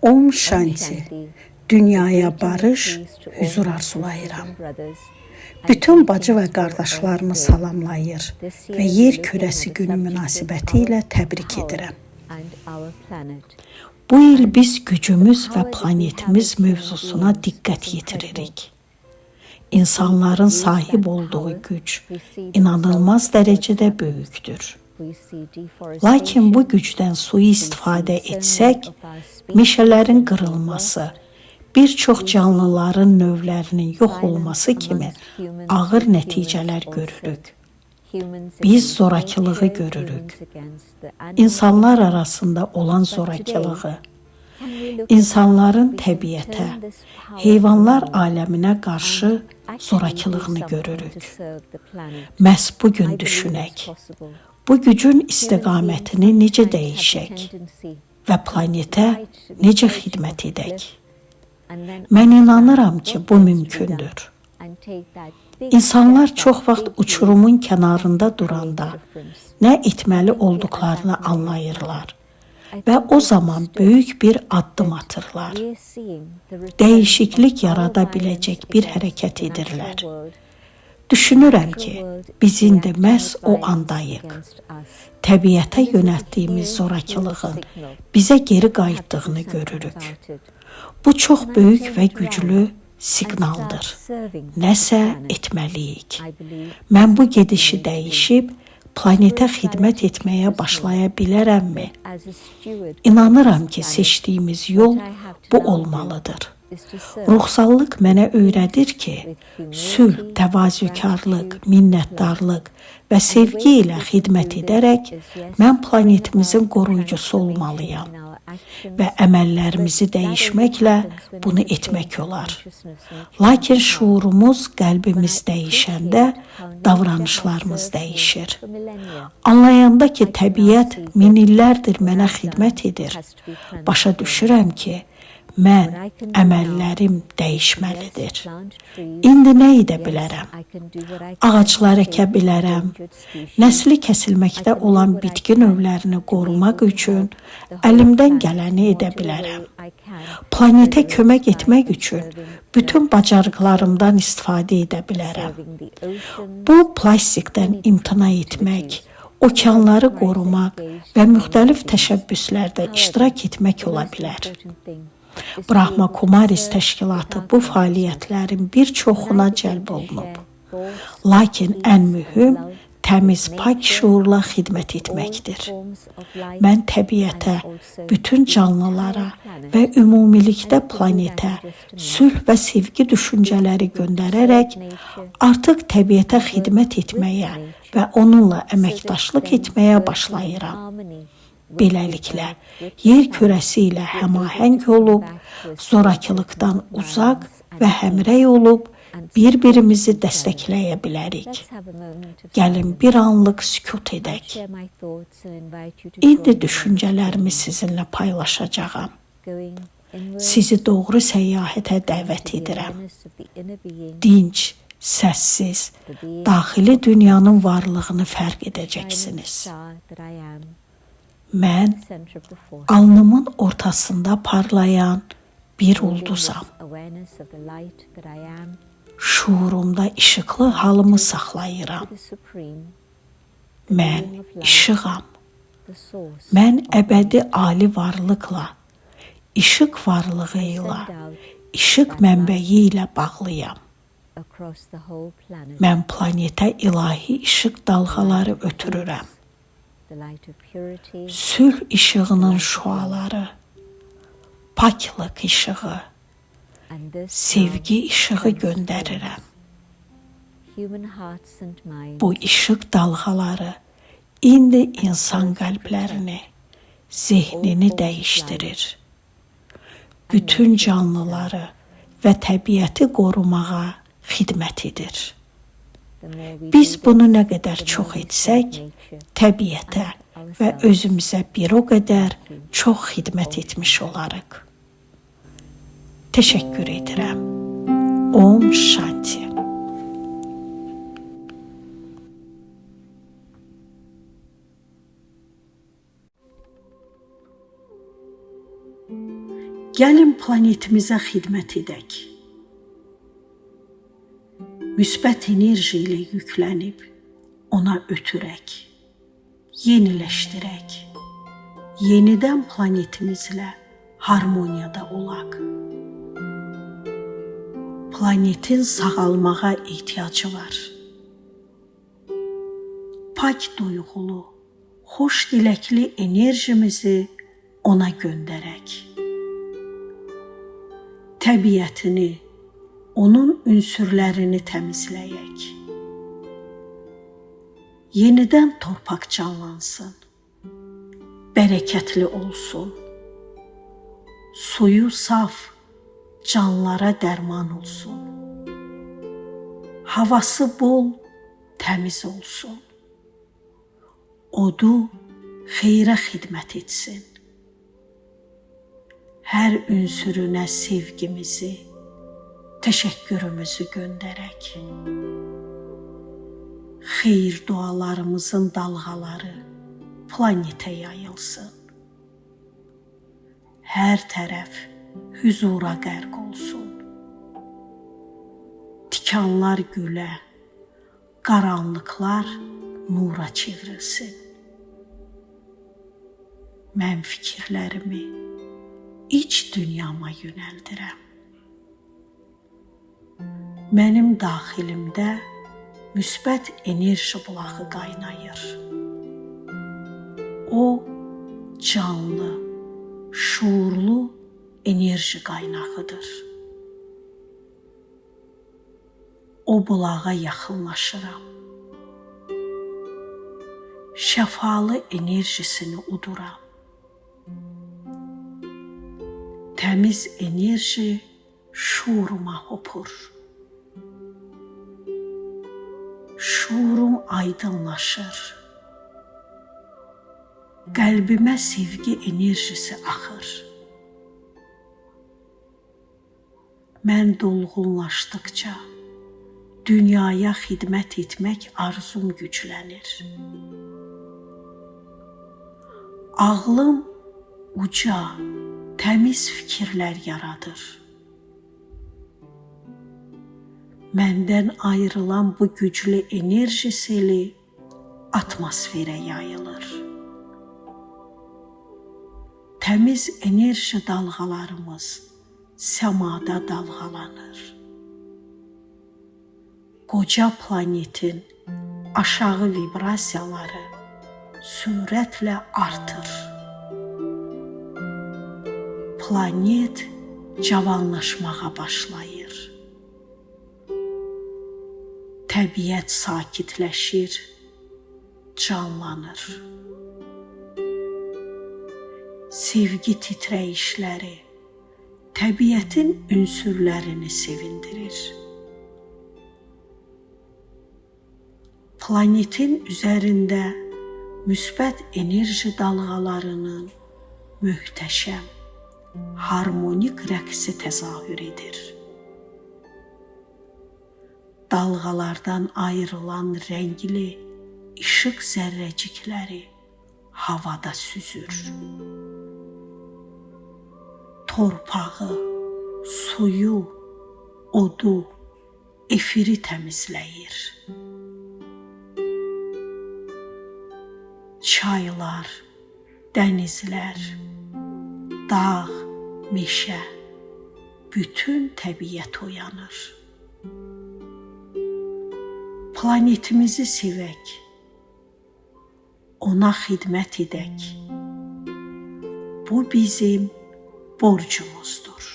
Om Shanti. Dünyaya barış, huzur arzulayıram. Bütün bacı və qardaşlarımı salamlayır və yer kürəsi günü münasibəti ilə təbrik edirəm. Bu il biz gücümüz və planetimiz mövzusuna diqqət yetiririk. İnsanların sahib olduğu güc inanılmaz dərəcədə böyükdür. Lakin bu gücdən sui-istifadə etsək, meşələrin qırılması, bir çox canlıların növlərinin yox olması kimi ağır nəticələr görürük. Biz zorakılığı görürük. İnsanlar arasında olan zorakılığı, insanların təbiətə, heyvanlar aləminə qarşı zorakılığını görürük. Məhz bugün düşünək, bu gücün istiqamətini necə dəyişək və planetə necə xidmət edək? Mən inanıram ki, bu mümkündür. İnsanlar çox vaxt uçurumun kənarında duranda nə etməli olduqlarını anlayırlar və o zaman böyük bir addım atırlar. Dəyişiklik yarada biləcək bir hərəkət edirlər. Düşünürəm ki, biz indi məhz o andayıq. Təbiətə yönəltdiyimiz zorakılığın bizə geri qayıtdığını görürük. Bu çox böyük və güclü siqnaldır. Nəsə etməliyik. Mən bu gedişi dəyişib, planetə xidmət etməyə başlaya bilərəmmi? İnanıram ki, seçdiyimiz yol bu olmalıdır. Ruhsallıq mənə öyrədir ki, sülh, təvazökarlıq, minnətdarlıq və sevgi ilə xidmət edərək mən planetimizin qoruyucusu olmalıyam və əməllərimizi dəyişməklə bunu etmək olar. Lakin şuurumuz, qəlbimiz dəyişəndə davranışlarımız dəyişir. Anlayanda ki, təbiət min illərdir mənə xidmət edir, başa düşürəm ki, mən, əməllərim dəyişməlidir. İndi nə edə bilərəm? Ağaclar əkə bilərəm. Nəsli kəsilməkdə olan bitki növlərini qorumaq üçün əlimdən gələni edə bilərəm. Planetə kömək etmək üçün bütün bacarıqlarımdan istifadə edə bilərəm. Bu, plastikdən imtina etmək, okeanları qorumaq və müxtəlif təşəbbüslərdə iştirak etmək ola bilər. Brahma Kumaris təşkilatı bu fəaliyyətlərin bir çoxuna cəlb olunub. Lakin ən mühüm, təmiz, pak şuurla xidmət etməkdir. Mən təbiətə, bütün canlılara və ümumilikdə planetə sülh və sevgi düşüncələri göndərərək artıq təbiətə xidmət etməyə və onunla əməkdaşlıq etməyə başlayıram. Beləliklə, yer kürəsi ilə həmahəng olub, zorakılıqdan uzaq və həmrəy olub, bir-birimizi dəstəkləyə bilərik. Gəlin bir anlıq sükut edək. İndi düşüncələrimi sizinlə paylaşacağam. Sizi doğru səyahətə dəvət edirəm. Dinc, səssiz, daxili dünyanın varlığını fərq edəcəksiniz. Mən alnımın ortasında parlayan bir ulduzam. Şuurumda işıqlı halımı saxlayıram. Mən işığam. Mən əbədi ali varlıqla, işıq varlığı ilə, işıq mənbəyi ilə bağlıyam. Mən planetə ilahi işıq dalğaları ötürürəm. Sülh işığının şüaları, paklıq işığı, sevgi işığı göndərirəm. Bu işıq dalğaları indi insan qəlblərini, zehnini dəyişdirir. Bütün canlıları və təbiəti qorumağa xidmət edir. Biz bunu nə qədər çox etsək, təbiətə və özümüzə bir o qədər çox xidmət etmiş olarıq. Təşəkkür edirəm. Om Shanti. Gəlin planetimizə xidmət edək. Müsbət enerji ilə yüklənib ona ötürək, yeniləşdirək. Yenidən planetimizlə harmoniyada olaq. Planetin sağalmağa ehtiyacı var. Pak duyğulu, xoş diləkli enerjimizi ona göndərək. Təbiətini, onun ünsürlərini təmizləyək. Yenidən torpaq canlansın, bərəkətli olsun. Suyu saf, canlara dərman olsun. Havası bol, təmiz olsun. Odu xeyrə xidmət etsin. Hər ünsürünə sevgimizi, təşəkkürümüzü göndərək. Xeyir dualarımızın dalğaları planetə yayılsın. Hər tərəf hüzura qərq olsun. Tikanlar gülə, qaranlıqlar nura çevrilsin. Mən fikirlərimi iç dünyama yönəldirəm. Mənim daxilimdə müsbət enerji bulağı qaynayır. O, canlı, şuurlu enerji qaynağıdır. O bulağa yaxınlaşıram. Şəfalı enerjisini uduram. Təmiz enerji şuuruma hopur. Şuurum aydınlaşır. Qəlbimə sevgi enerjisi axır. Mən dolğunlaşdıqca dünyaya xidmət etmək arzum güclənir. Ağlım uca, təmiz fikirlər yaradır. Məndən ayrılan bu güclü enerji seli atmosferə yayılır. Təmiz enerji dalğalarımız səmada dalğalanır. Qoca planetin aşağı vibrasiyaları sürətlə artır. Planet cavanlaşmağa başlayır. Təbiət sakitləşir, canlanır. Sevgi titrəyişləri təbiətin ünsürlərini sevindirir. Planetin üzərində müsbət enerji dalğalarının möhtəşəm, harmonik rəqsi təzahür edir. Dalğalardan ayrılan rəngli işıq zərrəcikləri havada süzür. Torpağı, suyu, odu, efiri təmizləyir. Çaylar, dənizlər, dağ, meşə, bütün təbiət oyanır. Planetimizi sevək, ona xidmət edək. Bu bizim borcumuzdur.